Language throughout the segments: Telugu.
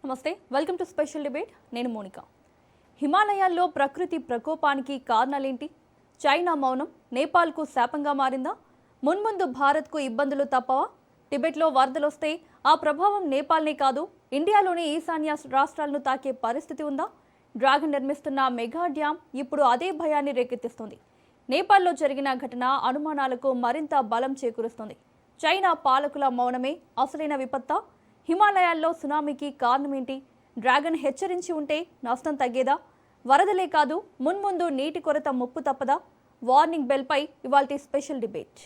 నమస్తే, వెల్కమ్ టు స్పెషల్ డిబేట్. నేను మోనికా. హిమాలయాల్లో ప్రకృతి ప్రకోపానికి కారణాలేంటి? చైనా మౌనం నేపాల్కు శాపంగా మారిందా? మున్ముందు భారత్కు ఇబ్బందులు తప్పవా? టిబెట్లో వరదలొస్తే ఆ ప్రభావం నేపాల్నే కాదు, ఇండియాలోని ఈశాన్య రాష్ట్రాలను తాకే పరిస్థితి ఉందా? డ్రాగన్ నిర్మిస్తున్న మెగా డ్యామ్ ఇప్పుడు అదే భయాన్ని రేకెత్తిస్తుంది. నేపాల్లో జరిగిన ఘటన అనుమానాలకు మరింత బలం చేకూరుస్తుంది. చైనా పాలకుల మౌనమే అసలైన విపత్తా? హిమాలయాల్లో సునామీకి కారణమేంటి? డ్రాగన్ హెచ్చరించి ఉంటే నష్టం తగ్గేదా? వరదలే కాదు, మున్ముందు నీటి కొరత ముప్పు తప్పదా? వార్నింగ్ బెల్పై ఇవాల్టి స్పెషల్ డిబేట్.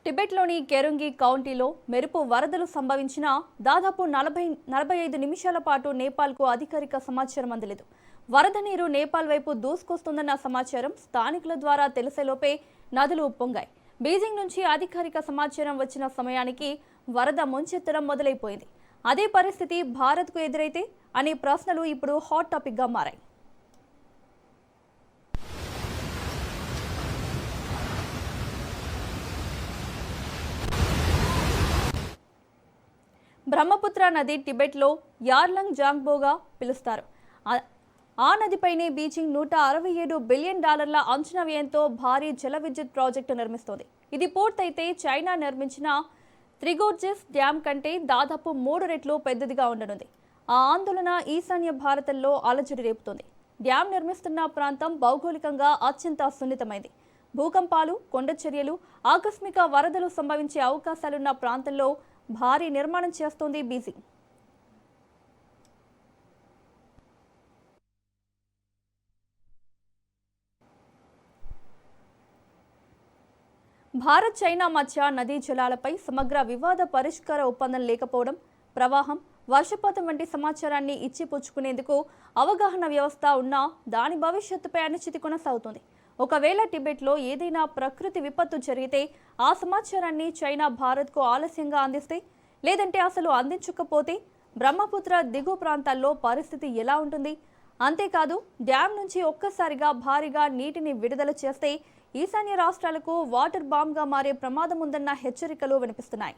టిబెట్లోని కెరుంగి కౌంటీలో మెరుపు వరదలు సంభవించిన దాదాపు 45 నిమిషాల పాటు నేపాల్కు అధికారిక సమాచారం అందలేదు. వరద నీరు నేపాల్ వైపు దూసుకొస్తుందన్న సమాచారం స్థానికుల ద్వారా తెలిసేలోపే నదులు ఉప్పొంగాయి. బీజింగ్ నుంచి అధికారిక సమాచారం వచ్చిన సమయానికి వరద ముంచెత్తడం మొదలైపోయింది. అదే పరిస్థితి భారత్కు ఎదురైతే అనే ప్రశ్నలు ఇప్పుడు హాట్ టాపిక్గా మారాయి. బ్రహ్మపుత్ర నది టిబెట్లో యార్లంగ్ జాంగ్బోగా పిలుస్తారు. ఆ నదిపైనే బీజింగ్ $167 బిలియన్ అంచనా వ్యయంతో భారీ జల విద్యుత్ ప్రాజెక్టు నిర్మిస్తోంది. ఇది పూర్తయితే చైనా నిర్మించిన త్రిగోర్జెస్ డ్యామ్ కంటే దాదాపు 3 రెట్లు పెద్దదిగా ఉండనుంది. ఆ ఆందోళన ఈశాన్య భారతంలో అలజడి రేపుతోంది. డ్యామ్ నిర్మిస్తున్న ప్రాంతం భౌగోళికంగా అత్యంత సున్నితమైంది. భూకంపాలు, కొండ చర్యలు, ఆకస్మిక వరదలు సంభవించే అవకాశాలున్న ప్రాంతంలో భారీ నిర్మాణం చేస్తోంది బీజింగ్. భారత్ చైనా మధ్య నదీ జలాలపై సమగ్ర వివాద పరిష్కార ఒప్పందం లేకపోవడం, ప్రవాహం, వర్షపాతం వంటి సమాచారాన్ని ఇచ్చిపుచ్చుకునేందుకు అవగాహన వ్యవస్థ ఉన్నా దాని భవిష్యత్తుపై అనిశ్చితి కొనసాగుతుంది. ఒకవేళ టిబెట్లో ఏదైనా ప్రకృతి విపత్తు జరిగితే ఆ సమాచారాన్ని చైనా భారత్కు ఆలస్యంగా అందిస్తే, లేదంటే అసలు అందించకపోతే బ్రహ్మపుత్ర దిగువ ప్రాంతాల్లో పరిస్థితి ఎలా ఉంటుంది? అంతేకాదు, డ్యామ్ నుంచి ఒక్కసారిగా భారీగా నీటిని విడుదల చేస్తే ఈశాన్య రాష్ట్రాలకు వాటర్ బాంబ్గా మారే ప్రమాదం ఉందన్న హెచ్చరికలు వినిపిస్తున్నాయి.